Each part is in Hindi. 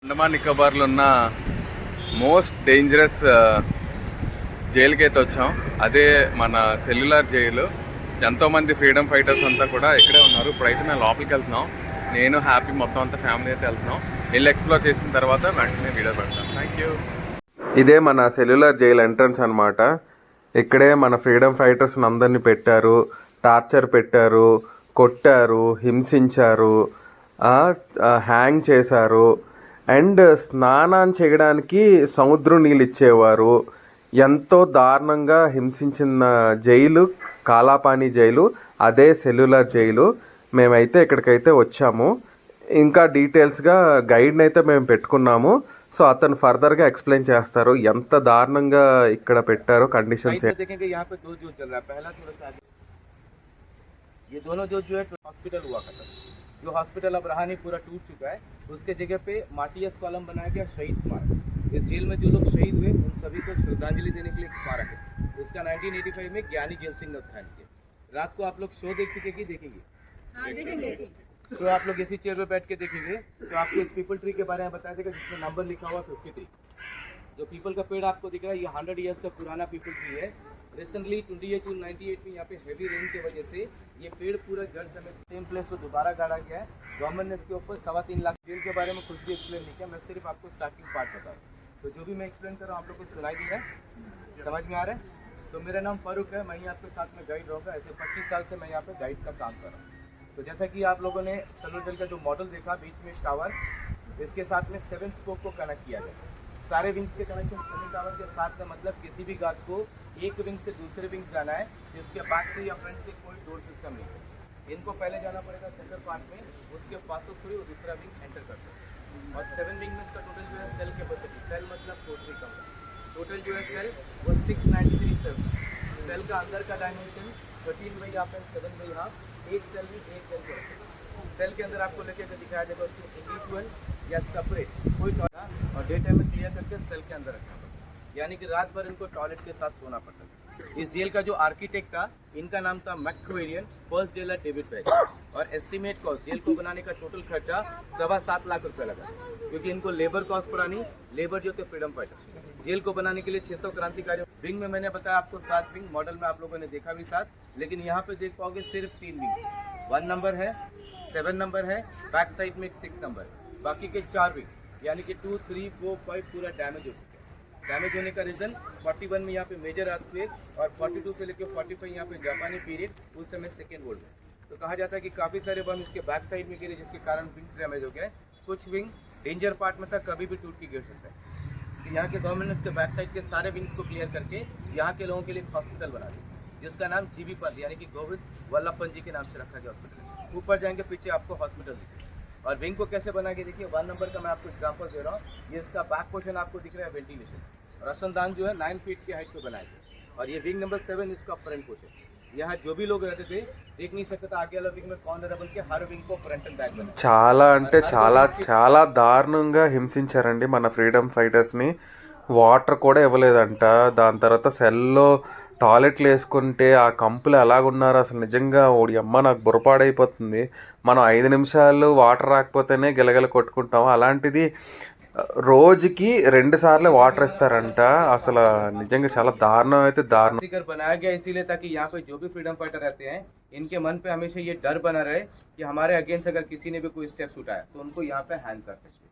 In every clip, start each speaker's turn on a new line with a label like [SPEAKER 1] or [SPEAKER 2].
[SPEAKER 1] అండమాన్ నికోబార్లో ఉన్న మోస్ట్ డేంజరస్ జైలుకి అయితే వచ్చాం. అదే మన సెల్యులార్ జైలు. ఎంతోమంది ఫ్రీడమ్ ఫైటర్స్ అంతా కూడా ఇక్కడే ఉన్నారు. ఇప్పుడైతే మేము లోపలికి వెళ్తున్నాం. నేను హ్యాపీ మొత్తం అంతా ఫ్యామిలీ అయితే వెళ్తున్నాం. వెళ్ళి ఎక్స్ప్లోర్ చేసిన తర్వాత వెంటనే వీడియో పెడతాను. Thank you. ఇదే మన సెల్యులార్ జైలు ఎంట్రన్స్ అనమాట. ఇక్కడే మన ఫ్రీడమ్ ఫైటర్స్ అందరినీ పెట్టారు, టార్చర్ పెట్టారు, కొట్టారు, హింసించారు, హ్యాంగ్ చేశారు. అండ్ స్నానం చేయడానికి సముద్రం నీళ్ళు ఇచ్చేవారు. ఎంతో దారుణంగా హింసించిన జైలు కాలాపానీ జైలు, అదే సెల్యులార్ జైలు. మేమైతే ఇక్కడికైతే వచ్చాము. ఇంకా డీటెయిల్స్గా గైడ్ని అయితే మేము పెట్టుకున్నాము. సో అతను ఫర్దర్గా ఎక్స్ప్లెయిన్ చేస్తారు ఎంత దారుణంగా ఇక్కడ పెట్టారో కండిషన్స్.
[SPEAKER 2] ये दोनों जो है हॉस्पिटल हुआ करता था, जो हॉस्पिटल अब रहा नहीं, पूरा टूट चुका है। उसके जगह पे मार्टियस कॉलम बनाया गया, शहीद स्मारक। इस जेल में जो लोग शहीद हुए उन सभी को श्रद्धांजलि देने के लिए एक स्मारक है। इसका 1985 में ज्ञानी जेल सिंह ने उत्थान किया। रात को आप लोग शो देख चुके कि देखेंगे? हाँ, देखेंगे। तो आप लोग इसी चेयर पे बैठ के देखेंगे तो आपको इस पीपल ट्री के बारे में बताया जाएगा, जिसमें नंबर लिखा हुआ 53। जो पीपल का पेड़ आपको दिख रहा है, ये 100 ईयर्स से पुराना पीपल ट्री है। रिसेंटली 28 में यहाँ पे हेवी रेन की वजह से ये पेड़ पूरा जड़ समेत सेम प्लेस पर दोबारा गाड़ा गया है। गवर्नमेंट ने इसके ऊपर 3.25 लाख जेल के बारे में कुछ भी एक्सप्लेन नहीं किया। मैं सिर्फ आपको स्टार्टिंग पार्ट बता रहा हूँ। तो जो भी मैं एक्सप्लेन कर रहा हूँ आप लोग को सुनाई दे रहा है, समझ में आ रहा है? तो मेरा नाम फारूक है, मैं यहाँ आपके साथ में गाइड रहूँगा। ऐसे 25 साल से मैं यहाँ पे गाइड का काम कर रहा हूँ। तो जैसा कि आप लोगों ने सेल्युलर जेल का जो मॉडल देखा, बीच में टावर, इसके साथ में 7 स्पोक को कनेक्ट किया जाए। सारे विंग्स के कनेक्शन 7 टावर के साथ में, मतलब किसी भी गार्ड को एक विंग से दूसरे विंग जाना है, जिसके बैक से या फ्रंट से कोई डोर सिस्टम नहीं है। इनको पहले जाना पड़ेगा सेंटर पार्ट में, उसके पास थोड़ी वो दूसरा विंग एंटर कर सकते हैं। और 7 विंग में इसका टोटल जो है सेल कैपेसिटी, सेल मतलब टोटली कम है, टोटल जो है सेल वो 693 सेल। सेल का अंदर का डायमेंशन 13/7/2। एक सेल में एक सेल के सेल के अंदर आपको लेके दिखाया जाएगा उसको इंडिविजुअल या सेपरेट कोई और डे टाइम में क्लियर करके सेल के अंदर रखना पड़ता है। यानी कि रात भर इनको टॉयलेट के साथ सोना पड़ता है। इस जेल का जो आर्किटेक्ट था, इनका नाम था मैक्वेरियन, फर्स्ट जेलर डेविड बैग। और एस्टिमेट कॉस्ट जेल को बनाने का टोटल खर्चा 7.25 लाख रुपये लगा, क्योंकि इनको लेबर कॉस्ट पुरानी, लेबर जो थे फ्रीडम फाइटर। जेल को बनाने के लिए 600 क्रांतिकारी विंग में मैंने बताया आपको 7 विंग, मॉडल में आप लोगों ने देखा भी 7, लेकिन यहाँ पे देख पाओगे सिर्फ 3 विंग। 1 नंबर है, 7 नंबर है, बैक साइड में एक 6 नंबर है, बाकी के 4 विंग यानी कि 2, 3, 4, 5 पूरा डैमेज हो चुका है। डैमेज होने का रीज़न 41 में यहाँ पे मेजर अर्थक्वेक और 42 से लेकर 45 यहाँ पे जापानी पीरियड, उस समय सेकेंड वर्ल्ड में। तो कहा जाता है कि काफ़ी सारे बम इसके बैक साइड में गिरे, जिसके कारण विंग्स डैमेज हो गए। कुछ विंग डेंजर पार्ट में था, कभी भी टूट के गिर सकता है। तो यहाँ के गवर्नमेंट ने इसके बैक साइड के सारे विंग्स को क्लियर करके यहाँ के लोगों के लिए एक हॉस्पिटल बना दिया, जिसका नाम जीबी पंत यानी कि गोविंद वल्लभ पंत जी के नाम से रखा गया हॉस्पिटल। ऊपर जाएंगे पीछे आपको हॉस्पिटल दिखेगा। और विंग को कैसे बना के देखिए, 1 नंबर का मैं आपको एग्जांपल दे रहा हूँ। ये इसका बैक पोर्शन आपको दिख रहा है, वेंटिलेशन। रोशनदान जो है 9 फीट की हाइट पे बनाया गया। और ये विंग नंबर 7 इसका फ्रंट पोर्शन। यहाँ जो भी लोग रहते थे देख नहीं सकते था आगे वाला विंग में कौन रहा, बल्कि हर विंग को फ्रंट एंड बैक बना।
[SPEAKER 1] చాలా అంటే చాలా చాలా దారుణంగా హింసించారండి మన ఫ్రీడమ్ ఫైటర్స్ని. వాటర్ కూడా ఇవ్వలేదంట. దాని తర్వాత సెల్లో టాయిలెట్లు వేసుకుంటే ఆ కంపులు ఎలాగున్నారు అసలు నిజంగా ఓడి అమ్మ నాకు బుర్రపాడైపోతుంది. మనం 5 నిమిషాలు వాటర్ రాకపోతేనే గిలగిల కొట్టుకుంటాం, అలాంటిది రోజుకి 2 సార్లు వాటర్ ఇస్తారంట. అసలు నిజంగా చాలా దారుణం అయితే దారుణం.
[SPEAKER 2] बनाया गया इसीलिए ताकि यहाँ पे जो भी फ्रीडम फाइटर रहते हैं इनके मन पे हमेशा ये डर बना रहे कि हमारे अगेंस्ट अगर किसी ने भी कोई स्टेप्स उठाया तो उनको यहाँ पे हैंग कर सकते।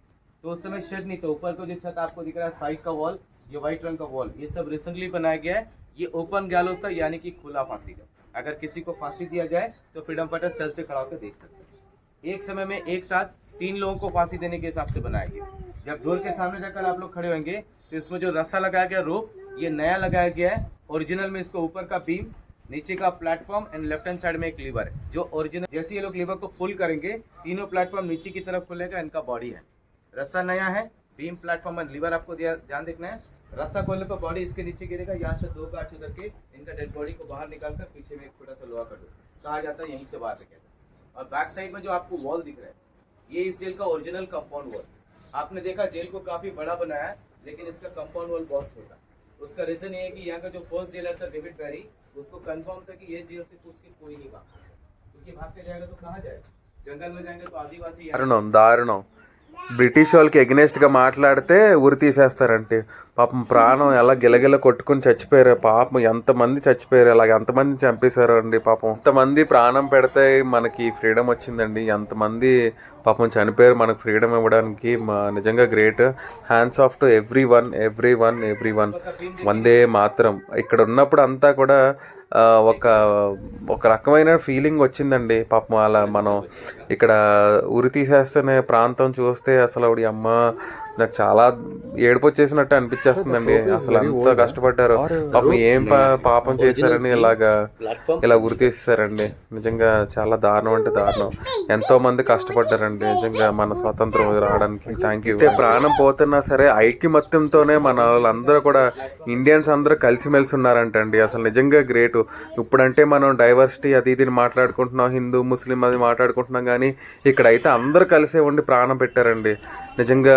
[SPEAKER 2] तो उस समय शेड नहीं था, ऊपर को जो छत आपको दिख रहा है साइड का वॉल, ये व्हाइट रंग का वॉल, ये सब रिसेंटली बनाया गया है। ये ओपन गैलोस था, यानी कि खुला फांसी का। अगर किसी को फांसी दिया जाए तो फ्रीडम फाइटर सेल से खड़ा होकर देख सकते हैं। एक समय में एक साथ 3 लोगों को फांसी देने के हिसाब से बनाया गया। जब डोर के सामने जाकर आप लोग खड़े होंगे तो इसमें जो रस्सा लगाया गया रोप, ये नया लगाया गया है। ओरिजिनल में इसको ऊपर का बीम, नीचे का platform and left hand side में एक लीवर है जो ओरिजिनल। जैसे ये लोग लीवर को पुल करेंगे, तीनों प्लेटफॉर्म नीचे की तरफ खुलेगा, इनका बॉडी है। रस्सा नया है, बीम, प्लेटफॉर्म एंड लीवर आपको ध्यान देखना है। रस्सा खोलने पर बॉडी इसके नीचे गिरेगा, यहाँ से 2 गार्ड उधर के इनका डेड बॉडी को बाहर निकालकर पीछे में एक छोटा सा लोहा का डोर, कहा जाता है यहीं से बाहर निकलेगा। और बैक साइड में जो आपको वॉल दिख रहा है, ये इस जेल का ओरिजिनल कंपाउंड वॉल। आपने देखा जेल को काफी बड़ा बनाया है, लेकिन इसका कंपाउंड वॉल बहुत छोटा। उसका रीजन ये है कि यहाँ का जो फर्स्ट जेलर था डेविड बैरी, उसको कंफर्म था कि ये जेल से कूद के कोई नहीं भाग सकता, क्योंकि भाग के जाएगा तो कहाँ जाएगा, जंगल में जाएंगे तो आदिवासी
[SPEAKER 1] दारुणం दारुणం బ్రిటిష్ వాళ్ళకి ఎగ్నెస్ట్గా మాట్లాడితే ఉరి తీసేస్తారంటే పాపం ప్రాణం ఎలా గిలగిల కొట్టుకుని చచ్చిపోయారు పాపం ఎంతమంది చచ్చిపోయారు అలాగే ఎంతమంది చంపేశారు అండి పాపం ఎంతమంది ప్రాణం పెడితే మనకి ఫ్రీడమ్ వచ్చిందండి ఎంతమంది పాపం చనిపోయారు మనకు ఫ్రీడమ్ ఇవ్వడానికి నిజంగా great hands off to everyone వందే మాత్రం ఇక్కడ ఉన్నప్పుడు అంతా కూడా ఒక రకమైన ఫీలింగ్ వచ్చిందండి పాపం అలా మనం ఇక్కడ ఉరి తీసేస్తేనే ప్రాంతం చూస్తే అసలు ఆవిడ అమ్మ నాకు చాలా ఏడుపు వచ్చేసినట్టు అనిపించేస్తుందండి అసలు అంత కష్టపడ్డారు పాపం ఏం పాపం చేశారని ఇలా ఉరి తీసేశారండి నిజంగా చాలా దారుణం అంటే దారుణం ఎంతో మంది కష్టపడ్డారండి నిజంగా మన స్వాతంత్రం రావడానికి థ్యాంక్ యూ ప్రాణం పోతున్నా సరే ఐక్యమత్యంతోనే మన వాళ్ళందరూ కూడా ఇండియన్స్ అందరూ కలిసిమెలిసి ఉన్నారంటండి అసలు నిజంగా గ్రేట్ ఇప్పుడంటే మనం డైవర్సిటీ అది ఇది మాట్లాడుకుంటున్నాం హిందూ ముస్లిం అది మాట్లాడుకుంటున్నాం కానీ ఇక్కడైతే అందరూ కలిసే ఉండి ప్రాణం పెట్టారండి నిజంగా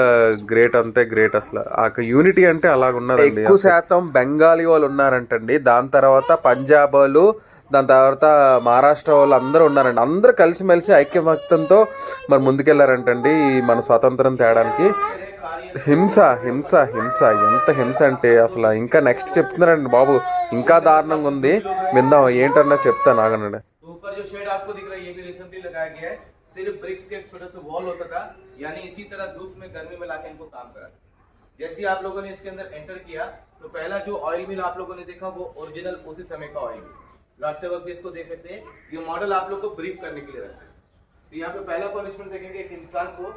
[SPEAKER 1] గ్రేట్ అంతే గ్రేట్ అసలు ఆ యూనిటీ అంటే అలాగున్నదండి ఎక్కువ శాతం బెంగాలీ వాళ్ళు ఉన్నారంటండి దాని తర్వాత పంజాబ్ వాళ్ళు దాని తర్వాత మహారాష్ట్ర వాళ్ళు అందరూ ఉన్నారండి అందరూ కలిసిమెలిసి ఐక్యమత్యంతో మరి ముందుకెళ్లారంటండి మన స్వాతంత్రం తేడానికి హింస హింస హింస ఎంత హింస అంటే అసలు ఇంకా నెక్స్ట్ చెప్తున్నారండి బాబు ఇంకా దారుణంగా ఉంది విందాం ఏంటన్నా చెప్తాను ఆగనండి
[SPEAKER 2] ऊपर जो शेड आपको दिख रहा है ये भी रिसेंटली लगाया गया है सिर्फ ब्रिक्स के एक छोटा सा वॉल होता था यानी इसी तरह धूप में गर्मी में लाके इनको काम करा जैसे ही आप लोगों ने इसके अंदर एंटर किया तो पहला जो ऑयल मिल आप लोगों ने देखा वो ओरिजिनल उसी समय का ऑयल मिल लाते वक्त भी इसको देख सकते हैं ये मॉडल आप लोग को ब्रीफ करने के लिए रखा है तो यहाँ पे पहला पनिशमेंट देखेंगे एक इंसान को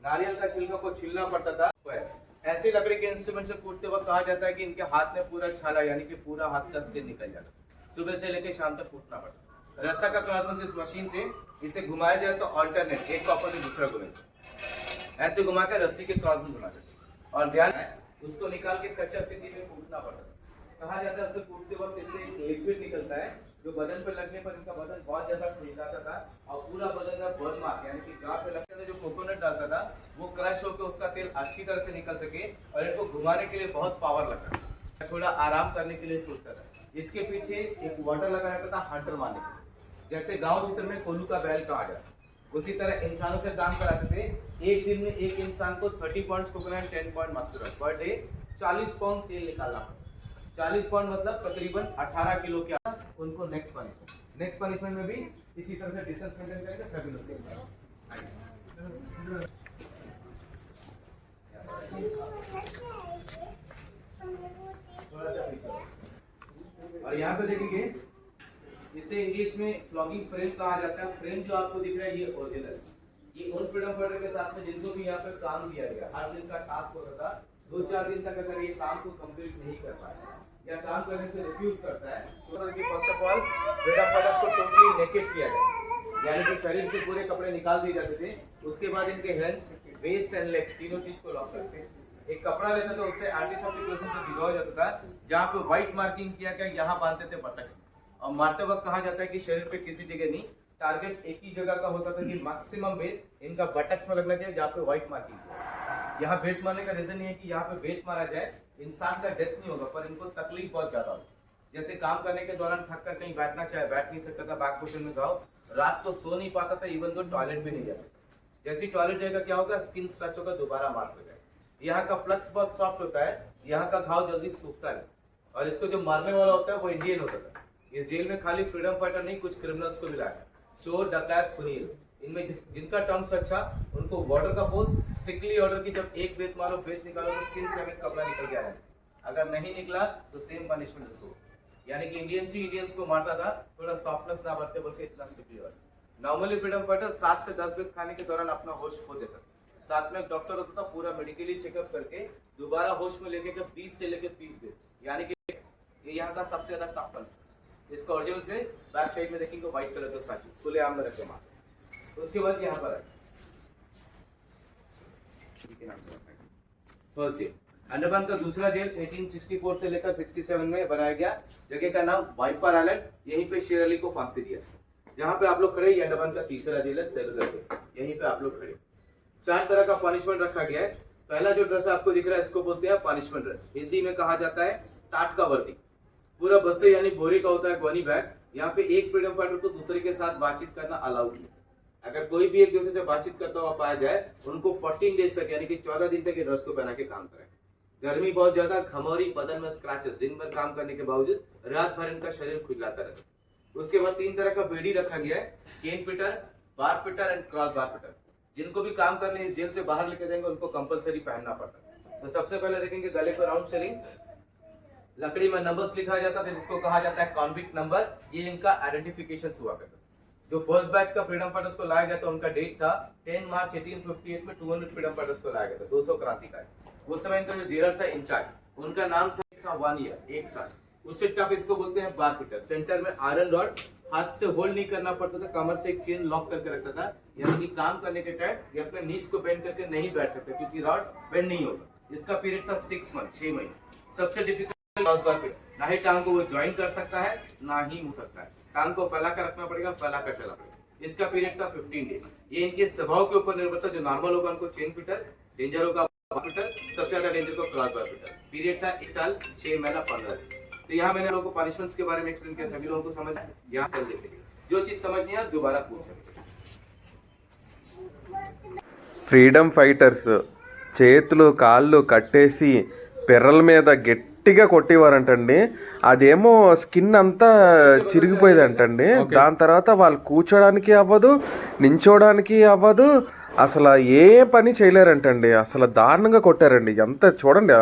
[SPEAKER 2] नारियल का छिलका को छीलना पड़ता था ऐसे लकड़ी के इंस्ट्रूमेंट से कूटते वक्त कहा जाता है कि इनके हाथ में पूरा छाला यानी कि पूरा हाथ कस के निकल जाता सुबह से लेकर शाम तक कूटना पड़ता रस्सा का क्रॉस इस मशीन से इसे घुमाया जाए तो अल्टरनेट एक का ऊपर दूसरा घुमेगा ऐसे घुमा कर रस्सी के क्रॉस में घुमा देते और ध्यान उसको निकाल के कच्चा स्थिति में कूटना पड़ता है कहा जाता है उसे कूटते वक्त इससे एक लिक्विड निकलता है जो बदन पे लगने पर इनका बदन बहुत ज्यादा खुल जाता था और पूरा बदन में बर्न मार्क यानी कि गांठ पे लगते थे जो कोकोनट डालता था वो क्रश होकर उसका तेल अच्छी तरह से निकल सके और इनको घुमाने के लिए बहुत पावर लगता था थोड़ा आराम करने के लिए सोचता था इसके पीछे एक वाटर लगा रहता था हंटर मारने के जैसे गांव क्षेत्र में कोल्हू का बैल कहा जाता उसी तरह इंसानों से काम कराते थे एक दिन में एक इंसान को 30 pound coconut 10 pound mustard oil per day 40 pound तेल निकालना 40 पाउंड मतलब तकरीबन 18 किलो के उनको नेक्स्ट पनिशमेंट में भी इसी तरह से डिस्टेंस मेंटेन करेंगे सभी लोग और यहाँ पे देखेंगे इसे इंग्लिश में फ्लॉगिंग फ्रेम कहा जाता है फ्रेम जो आपको दिख रहा है ये ओरिजिनल ये उन फ्रीडम फाइटर के साथ में जिनको भी यहाँ पे काम दिया गया हर दिन का टास्क होता था 2-4 दिन तक अगर ये काम को कंप्लीट नहीं कर पाए या काम करने से रिफ्यूज करता है तो first of all freedom fighters को टोटली नेकेड किया गया यानी कि शरीर से पूरे कपड़े निकाल दिए जाते थे उसके बाद इनके हैंड्स वेस्ट एंड लेग्स तीनों चीज को लॉक करते एक कपड़ा लेते थे उससे आर्टिफिशियल से भिगोया जाता था जहाँ पे व्हाइट मार्किंग किया गया यहाँ बांधते थे बटक्स और मारते वक्त कहा जाता है कि शरीर पे किसी जगह नहीं टारगेट एक ही जगह का होता था कि मैक्सिमम वेट इनका बटक्स में लगना चाहिए जहाँ पे व्हाइट मार्किंग यहाँ वेट मारने का रीजन ये है कि यहाँ पे वेट मारा जाए इंसान का डेथ नहीं होगा पर इनको तकलीफ बहुत ज्यादा होगी जैसे काम करने के दौरान थक कर कहीं बैठना चाहे बैठ नहीं सकता था बैक पोर्शन में घाव रात को सो नहीं पाता था इवन तो टॉयलेट भी नहीं जा सकता जैसे टॉयलेट जाएगा क्या होगा स्किन स्ट्रच होगा दोबारा मार्क हो जाएगा यहाँ का फ्लक्स बहुत सॉफ्ट होता है यहाँ का घाव जल्दी सूखता है और इसको जो मारने वाला होता है वो इंडियन होता था इस जेल में खाली फ्रीडम फाइटर नहीं कुछ क्रिमिनल्स को भी लाया चोर डकैत खुनील इनमें जिनका टर्म्स अच्छा उनको वाटर का पोज स्ट्रिक्टली ऑर्डर की जब एक बेत मारो बेत निकालो तो स्किन समेत कपड़ा निकल गया है अगर नहीं निकला तो सेम पनिशमेंट उसको यानी कि इंडियंस को मारता था थोड़ा सॉफ्टनेस ना बरते बल्कि इतना strictly order normally freedom fighter 7 से 10 बेत खाने के दौरान अपना होश खो देता साथ में एक डॉक्टर होता था पूरा मेडिकली चेकअप करके दोबारा होश में लेके 20 से लेके 30 बेत यानी कि ये यहाँ का सबसे ज्यादा टफ पनिशमेंट इसका ओरिजिनल पे बैक साइड में देखेंगे व्हाइट कलर का स्टैचू खुले आम में रखे मार उसके बाद यहाँ पर फर्स्ट जेल अंडमान का दूसरा जेल 1864 से लेकर 67 में बनाया गया जगह का नाम वाइपर आइलैंड यहीं पे शेर अली को फांसी दिया जहाँ पे आप लोग खड़े ये अंडमान का तीसरा जेल है सेलुलर जेल यहीं पे आप लोग खड़े 4 तरह का पनिशमेंट रखा गया है पहला जो ड्रेस आपको दिख रहा है इसको बोलते हैं पनिशमेंट ड्रेस हिंदी में कहा जाता है टाट का वर्दी पूरा बस्ते यानी बोरी का होता है गनी बैग यहाँ पे एक फ्रीडम फाइटर को दूसरे के साथ बातचीत करना अलाउड नहीं अगर कोई भी एक दूसरे से बातचीत करता हुआ पाया जाए, उनको 14 डेज तक यानी कि 14 दिन तक ये ड्रेस को पहना के काम करें। गर्मी बहुत ज्यादा, घमौरी, बदन में स्क्रैचेस, दिन भर काम करने के बावजूद रात भर इनका शरीर खुजलाता रहता। उसके बाद 3 तरह का बेड़ी रखा गया है, cane fitter, bar fitter and cross bar fitter. जिनको भी काम करने इस जेल से बाहर लेके जाएंगे उनको कंपलसरी पहनना पड़ता है। तो सबसे पहले देखेंगे गले को राउंड शेलिंग, लकड़ी में नंबर्स लिखा जाता था जिसको कहा जाता है कॉन्विक्ट नंबर, ये इनका आइडेंटिफिकेशन हुआ करता। जो फर्स्ट बैच का फ्रीडम फाइटर्स को लाया गया था उनका डेट था 10 मार्च 1858 में 200 फ्रीडम फाइटर्स को लाया गया था, 200 क्रांतिकारी। उस समय इनका जो जेलर था इंचार्ज, उनका नाम था 1 ईयर, 1 साल। उससे टफ इसको बोलते हैं बार फिटर। सेंटर में आयरन रॉड, हाथ से होल्ड नहीं करना पड़ता था, कमर से एक चेन लॉक करके रखता था, यानी कि काम करने के टाइम ये अपने नीज को बेंड करके नहीं बैठ सकते क्योंकि रॉड बेंड नहीं होगा। इसका पीरियड था 6 मंथ, 6 महीने। सबसे डिफिकल्ट ना ही टांग को वो ज्वाइन कर सकता है ना ही मुड़ सकता है, टांग को फैला कर रखना पड़ेगा, फैला कर चला पड़ेगा। इसका पीरियड था 15 डेज। ये इनके स्वभाव के ऊपर निर्भर था, जो नॉर्मल होगा उनको चेन फिटर, डेंजर होगा बार फिटर, सबसे ज्यादा डेंजर को क्रॉस बार फिटर। पीरियड था 1 साल 6 महीना 15 दिन। तो यहाँ मैंने लोगों को पनिशमेंट्स के बारे में एक्सप्लेन किया, सभी लोगों को समझ यहाँ सेल देखेंगे, जो चीज समझ नहीं है आप दोबारा पूछ सकते हैं।
[SPEAKER 1] ఫ్రీడమ్ ఫైటర్స్ చేతులు కాళ్ళు కట్టేసి పెర్రల మీద గట్టిగా కొట్టేవారంటండి. అదేమో స్కిన్ అంతా చిరిగిపోయేదంటండి. దాని తర్వాత వాళ్ళు కూర్చోడానికి అవ్వదు, నించోడానికి అవ్వదు, అసలు ఏ పని చేయలేరంటండి. అసలు దారుణంగా కొట్టారండి. ఎంత చూడండి,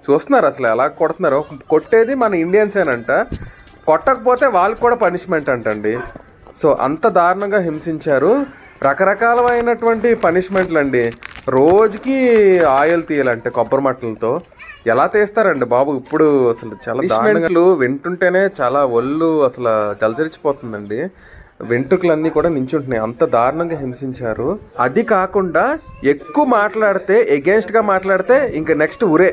[SPEAKER 1] చూస్తున్నారు అసలు ఎలా కొడుతున్నారు. కొట్టేది మన ఇండియన్సేనంట, కొట్టకపోతే వాళ్ళకి కూడా పనిష్మెంట్ అంటండి. సో అంత దారుణంగా హింసించారు. రకరకాలమైనటువంటి పనిష్మెంట్లు అండి. రోజుకి ఆయిల్ తీయాలంటే కొబ్బరి మట్టలతో ఎలా తీస్తారండి బాబు. ఇప్పుడు అసలు చాలా దారుణాలు వింటుంటేనే చాలా ఒళ్ళు అసలు జలజరిచిపోతుందండి. వెంట్రుకలన్నీ కూడా నించుంటున్నాయి, అంత దారుణంగా హింసించారు. అది కాకుండా ఎక్కువ మాట్లాడితే, ఎగేన్స్ట్ గా మాట్లాడితే ఇంకా నెక్స్ట్ ఉరే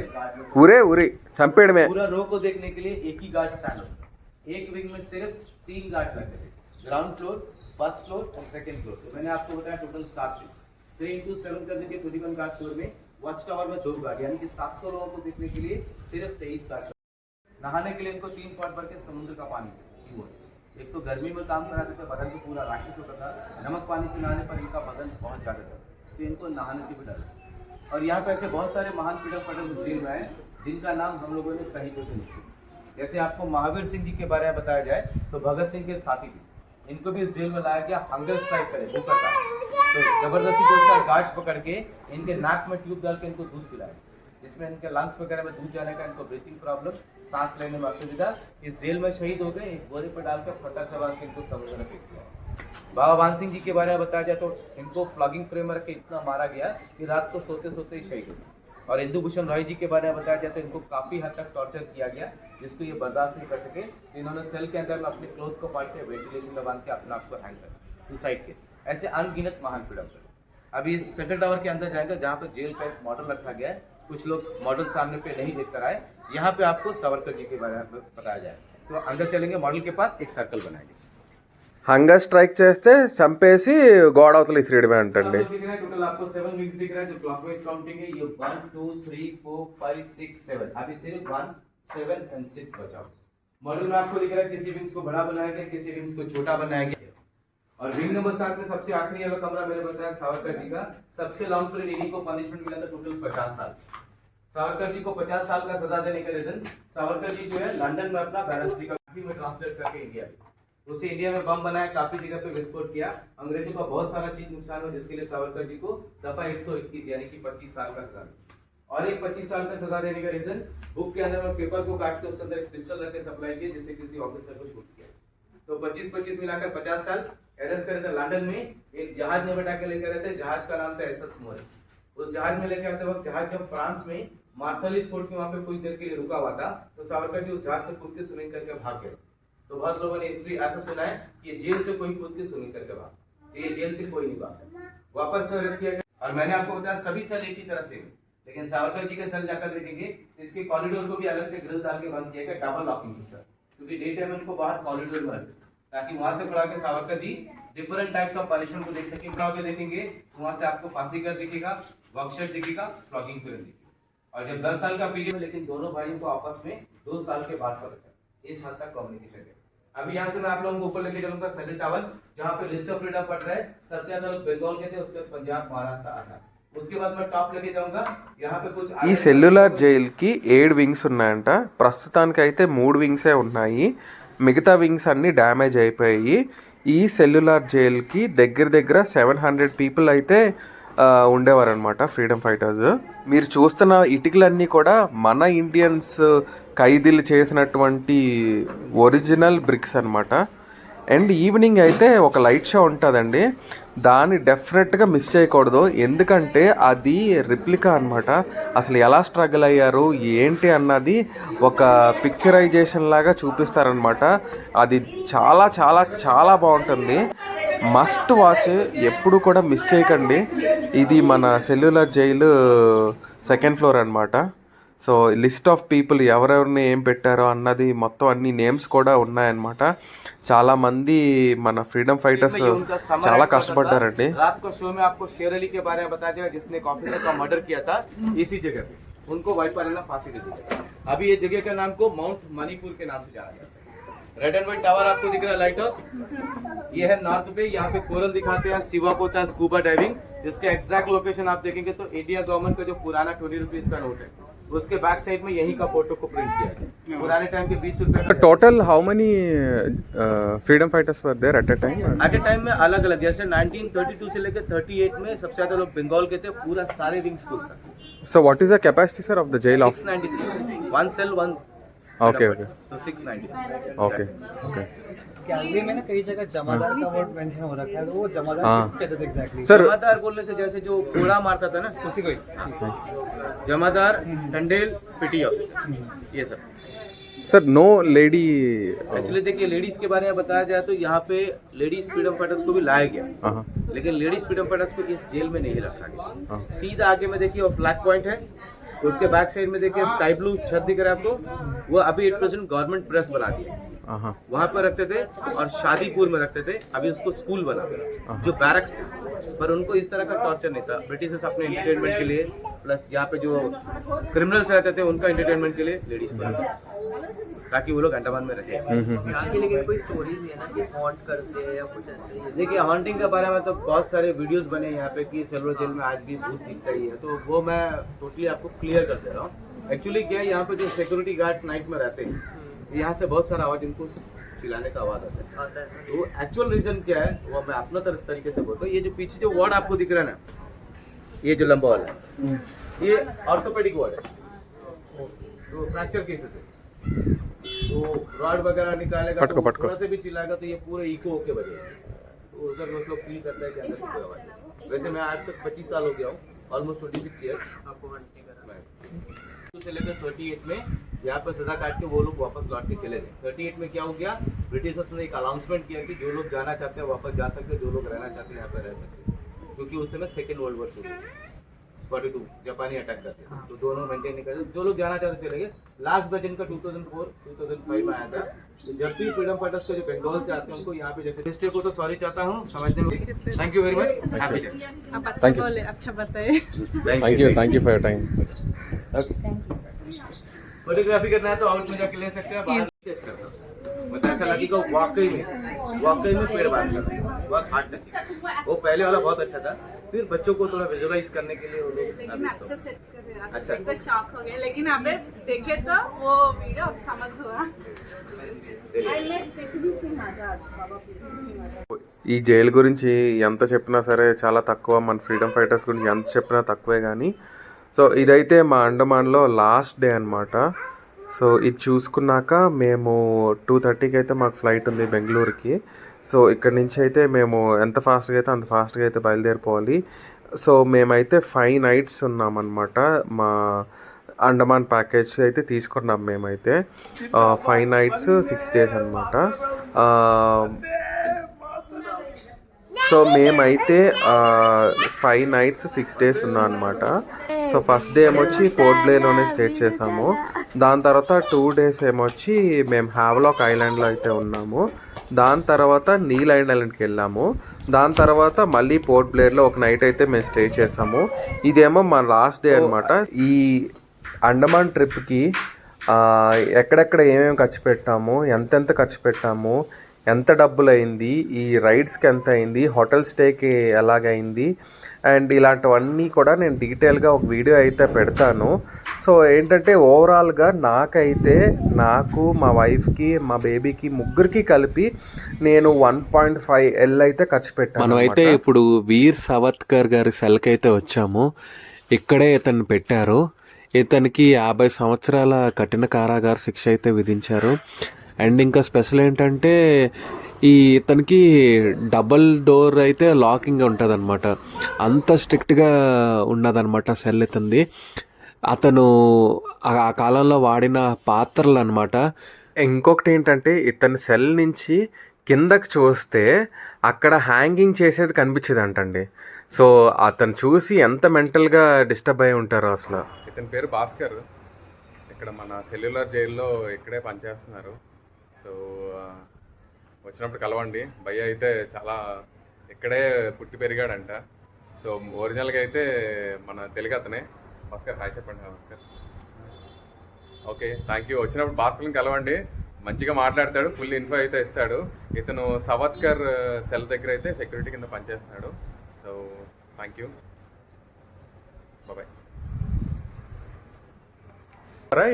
[SPEAKER 1] ఉరే ఉరి చంపేయడమే.
[SPEAKER 2] पूरा रो को देखने के लिए एक ही गार्ड स्टैंड होता है। एक विंग में सिर्फ 3 गार्ड लगते थे, ग्राउंड फ्लोर, फर्स्ट फ्लोर और सेकंड फ्लोर। तो मैंने आपको बताया टोटल 7 थे। 3 into 7 कर देंगे 21 गार्ड फ्लोर में। वॉच टावर में 2 गार्ड, यानी कि 700 लोगों को देखने के लिए सिर्फ 23 गार्ड। नहाने के लिए इनको 3 पॉट भर के समुद्र का पानी देते। एक तो गर्मी में काम कराते थे, बदन को पूरा राक्षस होता था। नमक पानी से नहाने पर इनका बदन बहुत ज्यादा था, तो इनको नहाने से भी डर। और यहाँ पे ऐसे बहुत सारे महान फ्रीडम फाइटर्स जेल में आए जिनका नाम हम लोगों ने कहीं पे नहीं सुना। जैसे आपको महावीर सिंह जी के बारे में बताया जाए तो भगत सिंह के साथी थे, इनको भी इस जेल में लाया गया हंगर स्ट्राइक करे, भूख हड़ताल। तो जबरदस्ती को गार्ड्स पकड़ के इनके नाक में ट्यूब डाल के इनको दूध पिलाया, जिसमें इनके लंग्स वगैरह में दूध जाने का इनको ब्रीथिंग प्रॉब्लम, सांस लेने में असुविधा। इस जेल में शहीद हो गए, एक बोरे पर डालकर फटा चबा के इनको समुद्र में फेंक दिया। बाबा भान सिंह जी के बारे में बताया जाए तो इनको फ्लॉगिंग फ्रेम में रख के इतना मारा गया कि रात को सोते सोते ही शहीद हो गए। और इंदु भूषण रॉय जी के बारे में बताया जाए तो इनको काफी हद तक टॉर्चर किया गया, जिसको ये बर्दाश्त नहीं कर सके। इन्होंने सेल के अंदर में अपने क्लोथ को पाट के वेंटिलेशन में बांध के अपने आप को हैंग कर सुसाइड किया। ऐसे अनगिनत महान फ्रीडम फाइटर। अभी इस सेंट्रल टावर के अंदर जाएंगे जहाँ पे जेल का एक मॉडल रखा गया है। कुछ लोग मॉडल सामने पे नहीं देख कर आए, यहाँ पे आपको सावरकर जी के बारे में बताया जाए। तो अंदर चलेंगे, मॉडल के पास एक सर्कल बनाएंगे।
[SPEAKER 1] హంగర్ స్ట్రైక్ చేస్తే చంపేసి గోడ అవతల ఇసిరేయడమే అంటండి.
[SPEAKER 2] टोटल आपको 7 विंग्स दिख रहा है, जो क्लॉकवाइज काउंटिंग है। ये 1 2 3 4 5 6 7, अभी सिर्फ 1 7 और 6 बचा। मॉडल में आपको दिख रहा है किसी विंग्स को बड़ा बनाया गया, किसी विंग्स को छोटा बनाया गया। और विंग नंबर 7 में सबसे आखिरी वाला कमरा मैंने बताया सावरकर जी का। सबसे लॉन्ग पीरियड इन्हीं को पनिशमेंट मिला था, टोटल 50 साल। सावरकर जी को 50 साल का सजा देने का रीजन, सावरकर जी जो है लंदन में अपना बैरिस्टर का में ट्रांसलेट करके इंडिया में, उसे इंडिया में बम बनाया, काफी जगह पे विस्फोट किया। अंग्रेजों का बहुत सारा चीज नुकसान हुआ, जिसके लिए सावरकर जी को दफा 121 यानी कि 25 साल का सजा। और एक 25 साल का सजा देने का रीजन, बुक के अंदर में पेपर को काट के उसके अंदर एक पिस्टल रख के सप्लाई किया, जिससे किसी ऑफिसर को शूट किया। तो 25-25 मिलाकर 50 साल। अरेस्ट करे थे लंदन में, एक जहाज में बैठा के लेकर आए थे, जहाज का नाम था SS मोरे। उस जहाज में लेके आते वक्त जहाज जब फ्रांस में मार्शलिस फोर्ट के वहां पे कुछ देर के लिए रुका हुआ था, तो सावरकर जी उस जहाज से कूद के स्विमिंग करके भाग गए। तो बहुत लोगों ने हिस्ट्री ऐसा सुना है कि ये जेल से कोई कूद के स्विमिंग करके भाग, ये जेल से कोई नहीं भाग सकता। वापस से अरेस्ट किया गया। और मैंने आपको बताया सभी सेल एक ही तरह से, लेकिन सावरकर जी के सेल जाकर देखेंगे इसके कॉरिडोर को भी अलग से ग्रिल डाल के बंद किया गया, डबल लॉकिंग सिस्टम, क्योंकि डे टाइम उनको बाहर कॉरिडोर में रखते ताकि वहां से पढ़ा के Savarkar ji different types of punishment को देख सके। पढ़ा के देखेंगे वहां से आपको फांसी कर दिखेगा, वर्कशॉप दिखेगा, फ्लॉगिंग कर दिखेगा। और जब 10 साल का पीरियड, लेकिन दोनों भाइयों को आपस में 2 साल के बाद फर्क है, इस हद तक कम्युनिकेशन है। अभी यहाँ से मैं आप लोगों को ऊपर लेके चलूंगा सेंट्रल टावर, जहाँ पे लिस्ट ऑफ फ्रीडम पढ़ रहे हैं। सबसे ज्यादा लोग बंगाल के थे, उसके बाद पंजाब, महाराष्ट्र, आसाम। उसके बाद मैं टॉप लेके जाऊंगा। यहाँ पे कुछ
[SPEAKER 1] ఈ సెల్యులార్ జైల్కి 7 వింగ్స్ ఉన్నాయంట. ప్రస్తుతానికి అయితే 3 వింగ్సే ఉన్నాయి, మిగతా వింగ్స్ అన్నీ డ్యామేజ్ అయిపోయాయి. ఈ సెల్యులార్ జైల్కి దగ్గర దగ్గర 700 పీపుల్ అయితే ఉండేవారనమాట, ఫ్రీడమ్ ఫైటర్స్. మీరు చూస్తున్న ఇటుకలన్నీ కూడా మన ఇండియన్స్ ఖైదీలు చేసినటువంటి ఒరిజినల్ బ్రిక్స్ అనమాట. అండ్ ఈవినింగ్ అయితే ఒక లైట్ షో ఉంటుందండి, దాన్ని డెఫినెట్గా మిస్ చేయకూడదు. ఎందుకంటే అది రిప్లికా అనమాట. అసలు ఎలా స్ట్రగుల్ అయ్యారు ఏంటి అన్నది ఒక పిక్చరైజేషన్ లాగా చూపిస్తారనమాట. అది చాలా చాలా చాలా బాగుంటుంది, మస్ట్ వాచ్. ఎప్పుడు కూడా మిస్ చేయకండి. ఇది మన సెల్యులార్ జైలు సెకండ్ ఫ్లోర్ అనమాట. సో లిస్ట్ ఆఫ్ పీపుల్ ఎవరెవరిని ఏం పెట్టారో అన్నది మొత్తం అన్ని నేమ్స్ కూడా ఉన్నాయన్నమాట. చాలామంది మన ఫ్రీడమ్ ఫైటర్స్ చాలా కష్టపడ్డారండి.
[SPEAKER 2] रात को शो में आपको शेर अली के बारे में बता दिया, जिसने एक ऑफिसर का मर्डर किया था इसी जगह पे। उनको वाइट वाले फांसी दे दी। अभी ये जगह का नाम को माउंट मणिपुर के नाम से जाना जाता है। रेड एंड व्हाइट टावर आपको दिख रहा है, लाइट हाउस। ये है नॉर्थ पे, यहाँ पे कोरल दिखाते हैं, सिवा होता है, स्कूबा डाइविंग। इसके एग्जैक्ट लोकेशन आप देखेंगे तो इंडिया गवर्नमेंट का जो पुराना 20 रुपीज का नोट है, उसके बैक साइड में यही का फोटो को प्रिंट किया है। पुराने टाइम के 20 रुपए का।
[SPEAKER 1] Total how many freedom fighters were there at a time?
[SPEAKER 2] At a time में अलग अलग, जैसे 1932 से लेकर 38 में सबसे ज्यादा लोग बंगाल के थे, पूरा सारे विंग स्कूल था।
[SPEAKER 1] So what is the capacity, sir, of the jail of?
[SPEAKER 2] 693, one cell one।
[SPEAKER 1] Okay, okay.
[SPEAKER 2] तो 693।
[SPEAKER 1] Okay, okay.
[SPEAKER 3] कैलरी में ना कई जगह जमादार का वर्ड मेंशन हो रखा है, तो वो जमादार
[SPEAKER 1] हाँ।
[SPEAKER 3] किसको कहते थे एग्जैक्टली?
[SPEAKER 1] Sir,
[SPEAKER 2] जमादार बोलने से जैसे जो घोड़ा मारता था ना, उसी को ही। जमादार, टंडेल, पिटिया, ये सब।
[SPEAKER 1] sir, no lady.
[SPEAKER 2] एक्चुअली देखिए, लेडीज के बारे में बताया जाए तो यहाँ पे लेडीज फ्रीडम फाइटर्स को भी लाया गया,
[SPEAKER 1] हाँ,
[SPEAKER 2] लेकिन लेडीज फ्रीडम फाइटर्स को इस जेल में नहीं रखा गया। सीधा आगे में देखिए वो फ्लैग पॉइंट है, उसके बैक साइड में देखिए स्काई ब्लू छत दिख रहा है आपको, वो अभी 8% गवर्नमेंट प्रेस बना दिया,
[SPEAKER 1] हाँ,
[SPEAKER 2] वहाँ पर रखते थे। और शादीपुर में रखते थे, अभी उसको स्कूल बना दिया, जो बैरक्स थे। पर उनको इस तरह का टॉर्चर नहीं था। ब्रिटिशर्स अपने एंटरटेनमेंट के लिए, प्लस यहाँ पे जो क्रिमिनल्स रहते थे उनका एंटरटेनमेंट के लिए लेडीज को रखा, ताकि वो लोग अंडमान में रहे।
[SPEAKER 3] यहाँ की लेकिन कोई स्टोरी नहीं है ना कि हॉन्ट करते हैं या कुछ ऐसे?
[SPEAKER 2] देखिए, हॉन्टिंग के बारे में तो बहुत सारे वीडियोस बने हैं यहाँ पे कि सेल्वर जेल में आज भी भूत दिखता ही है, तो वो मैं टोटली आपको क्लियर कर दे रहा हूँ। एक्चुअली क्या है, यहाँ पे जो सिक्योरिटी गार्ड्स नाइट में रहते हैं, यहाँ से बहुत सारा आवाज इनको चिल्लाने का आवाज आता है। तो एक्चुअल रीजन क्या है वो मैं अपना तरीके से बोलता हूँ। ये जो पीछे जो वार्ड आपको दिख रहा है ना, ये जो लंबा वाला है, ये ऑर्थोपेडिक वार्ड है। तो फ्रैक्चर केसेस है, तो रॉड वगैरह निकालेगा तो थोड़ा से भी चिल्लाएगा तो ये पूरे इको होके बजेगा, तो उधर मतलब फील करता है कि अंदर से कोई आवाज है। वैसे मैं आज तक 25 साल हो गया हूँ, ऑलमोस्ट 26 ईयर आपको हंटिंग करा से लेकर 38 में यहाँ पर सजा काट के वो लोग वापस लौट के चले गए। 38 में क्या हो गया, ब्रिटिशर्स ने एक अनाउंसमेंट किया कि जो लोग जाना चाहते हैं वापस जा सकते हैं, जो लोग रहना चाहते हैं यहाँ पर रह सकते हैं, क्योंकि उस समय सेकेंड वर्ल्ड वॉर शुरू हुआ, 42 जापानी अटैक करते, तो दोनों मेंटेन नहीं करते। जो लोग जाना चाहते चले गए। लास्ट वर्जन का 2004-2005 में आया था। तो जब भी फ्रीडम फाइटर्स को जो बंगाल से आते हैं उनको यहाँ पे जैसे हिस्ट्री को तो सॉरी चाहता हूँ समझने में। Thank you very much, happy day.
[SPEAKER 4] आप अच्छा बोले, अच्छा बताए।
[SPEAKER 1] Thank you for your time.
[SPEAKER 2] Photography करना है तो आउट में जाके ले सकते हैं, बाहर टेस्ट करता हूँ। मतलब ऐसा लगी कि वाकई में पेड़ बात कर रहे हैं, बहुत हार्ड टचिंग। वो पहले वाला बहुत अच्छा था, फिर बच्चों को थोड़ा विजुअलाइज करने के लिए वो लोग
[SPEAKER 4] लेकिन अच्छा सेट कर रहे हैं,
[SPEAKER 2] अच्छा।
[SPEAKER 4] तो शॉक हो गए। लेकिन अबे देखे तो वो वीडियो अब समझ हुआ।
[SPEAKER 1] ఈ జైలు గురించి ఎంత చెప్పినా సరే చాలా తక్కువ, మన ఫ్రీడమ్ ఫైటర్స్ గురించి ఎంత చెప్పినా తక్కువే కానీ. సో ఇదైతే మా అండమాన్లో లాస్ట్ డే అనమాట. సో ఇది చూసుకున్నాక మేము 2:30కి అయితే మాకు ఫ్లైట్ ఉంది బెంగళూరుకి. సో ఇక్కడ నుంచి అయితే మేము ఎంత ఫాస్ట్గా అయితే అంత ఫాస్ట్గా అయితే బయలుదేరిపోవాలి. సో మేమైతే 5 nights ఉన్నామన్నమాట. మా అండమాన్ ప్యాకేజ్ అయితే తీసుకున్నాం మేమైతే. 5 nights 6 days అనమాట. సో మేమైతే 5 nights 6 days ఉన్నాం అనమాట. సో ఫస్ట్ డే ఏమొచ్చి పోర్ట్ బ్లేర్లోనే స్టే చేసాము. దాని తర్వాత 2 days ఏమొచ్చి మేము హ్యావ్లాక్ ఐలాండ్లో అయితే ఉన్నాము. దాని తర్వాత నీల్ ఐలాండ్కి వెళ్ళాము. దాని తర్వాత మళ్ళీ పోర్ట్ బ్లేర్లో ఒక నైట్ అయితే మేము స్టే చేసాము. ఇదేమో మా లాస్ట్ డే అనమాట. ఈ అండమాన్ ట్రిప్కి ఎక్కడెక్కడ ఏమేమి ఖర్చు పెట్టాము, ఎంతెంత ఖర్చు పెట్టాము, ఎంత డబ్బులు అయింది, ఈ రైడ్స్కి ఎంత అయింది, హోటల్ స్టేకి ఎలాగైంది, అండ్ ఇలాంటివన్నీ కూడా నేను డీటెయిల్గా ఒక వీడియో అయితే పెడతాను. సో ఏంటంటే ఓవరాల్గా నాకు మా వైఫ్కి మా బేబీకి ముగ్గురికి కలిపి నేను 1.5 L అయితే ఖర్చు పెట్టాను. మనమైతే ఇప్పుడు వీర్ సావర్కర్ గారి సెల్కి అయితే వచ్చాము. ఇక్కడే ఇతను పెట్టారు. ఇతనికి 50 సంవత్సరాల కఠిన కారాగార శిక్ష అయితే విధించారు. అండ్ ఇంకా స్పెషల్ ఏంటంటే ఇతనికి డబల్ డోర్ అయితే లాకింగ్ ఉంటుంది అనమాట. అంత స్ట్రిక్ట్గా ఉన్నదనమాట సెల్ ఇతంది. అతను ఆ కాలంలో వాడిన పాత్రలు అనమాట. ఇంకొకటి ఏంటంటే ఇతని సెల్ నుంచి కిందకి చూస్తే అక్కడ హ్యాంగింగ్ చేసేది కనిపించేది అంటండి. సో అతను చూసి ఎంత మెంటల్గా డిస్టర్బ్ అయి ఉంటారో అసలు. ఇతని పేరు భాస్కర్. ఇక్కడ మన సెల్యులర్ జైల్లో ఇక్కడే పనిచేస్తున్నారు. సో వచ్చినప్పుడు కలవండి. భయ్య అయితే చాలా ఇక్కడే పుట్టి పెరిగాడంట. సో ఒరిజినల్గా అయితే మన తెలుగు అతనే. భాస్కర్ హాయ్ చెప్పండి. Bhaskar okay, thank you. వచ్చినప్పుడు భాస్కర్ని కలవండి, మంచిగా మాట్లాడతాడు, ఫుల్ ఇన్ఫో అయితే ఇస్తాడు. ఇతను సవత్కర్ సెల్ దగ్గర అయితే సెక్యూరిటీ కింద పనిచేస్తున్నాడు. So thank you, bye.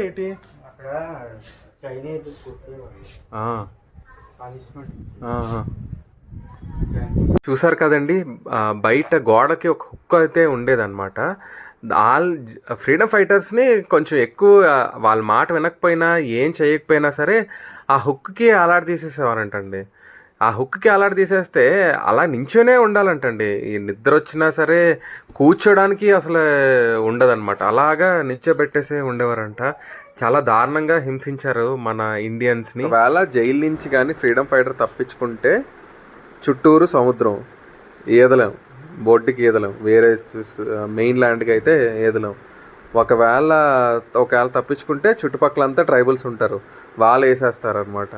[SPEAKER 1] ఏంటి
[SPEAKER 3] అక్కడ చైనీస్
[SPEAKER 1] చూసారు కదండి, బయట గోడకి ఒక హుక్ అయితే ఉండేదన్నమాట. ఫ్రీడమ్ ఫైటర్స్ని కొంచెం ఎక్కువ వాళ్ళ మాట వినకపోయినా ఏం చేయకపోయినా సరే ఆ హుక్కి అలాడ తీసేసేవారంటండి. ఆ హుక్కి అలాడ తీసేస్తే అలా నించోనే ఉండాలంటండి. ఈ నిద్ర వచ్చినా సరే కూర్చోడానికి అసలు ఉండదన్నమాట. అలాగా నిల్చోబెట్టేసే ఉండేవారంట. చాలా దారుణంగా హింసించారు మన ఇండియన్స్ని. ఒకవేళ జైలు నుంచి కానీ ఫ్రీడమ్ ఫైటర్ తప్పించుకుంటే చుట్టూరు సముద్రం, ఈదలేం, బొడ్డుకి ఈదలేం, వేరే మెయిన్ ల్యాండ్కి అయితే ఈదలేం. ఒకవేళ తప్పించుకుంటే చుట్టుపక్కలంతా ట్రైబల్స్ ఉంటారు, వాళ్ళు వేసేస్తారనమాట.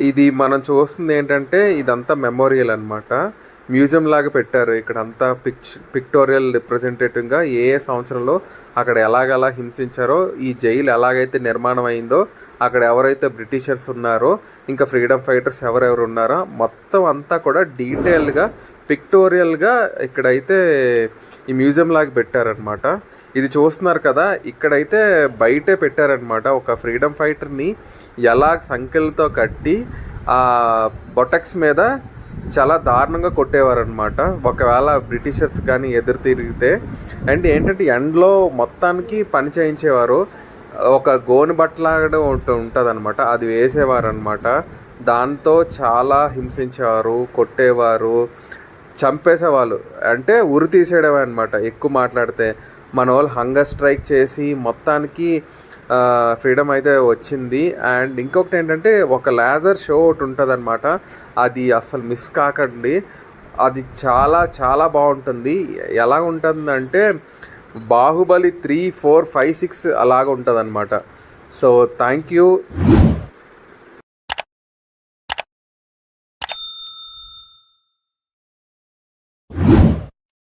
[SPEAKER 1] ఇది మనం చూస్తుంది ఏంటంటే ఇదంతా మెమోరియల్ అనమాట. మ్యూజియం లాగా పెట్టారు ఇక్కడ అంతా. పిక్టోరియల్ రిప్రజెంటేటివ్గా ఏ సంవత్సరంలో అక్కడ ఎలాగలా హింసించారో, ఈ జైలు ఎలాగైతే నిర్మాణం అయిందో, అక్కడ ఎవరైతే బ్రిటిషర్స్ ఉన్నారో, ఇంకా ఫ్రీడమ్ ఫైటర్స్ ఎవరెవరు ఉన్నారో మొత్తం అంతా కూడా డీటెయిల్గా పిక్టోరియల్గా ఇక్కడైతే ఈ మ్యూజియం లాగా పెట్టారనమాట. ఇది చూస్తున్నారు కదా, ఇక్కడైతే బయటే పెట్టారనమాట. ఒక ఫ్రీడమ్ ఫైటర్ని ఎలా సంఖ్యలతో కట్టి ఆ బొటక్స్ మీద చాలా దారుణంగా కొట్టేవారనమాట ఒకవేళ బ్రిటిషర్స్ కానీ ఎదురు తిరిగితే. అండ్ ఏంటంటే ఎండ్లో మొత్తానికి పని చేయించేవారు. ఒక గోను బట్టలాగా ఉంటుంది అనమాట, అది వేసేవారు అనమాట. దాంతో చాలా హింసించేవారు, కొట్టేవారు, చంపేసేవాళ్ళు. అంటే ఉరి తీసేయడమే అనమాట. ఎక్కువ మాట్లాడితే మన వాళ్ళు హంగర్ స్ట్రైక్ చేసి మొత్తానికి ఫ్రీడమ్ అయితే వచ్చింది. అండ్ ఇంకొకటి ఏంటంటే ఒక లేజర్ షో ఒకటి ఉంటుంది అనమాట, అది అస్సలు మిస్ కాకండి. అది చాలా చాలా బాగుంటుంది. ఎలా ఉంటుందంటే బాహుబలి 3, 4, 5, 6 అలాగ ఉంటుంది అనమాట. So thank you.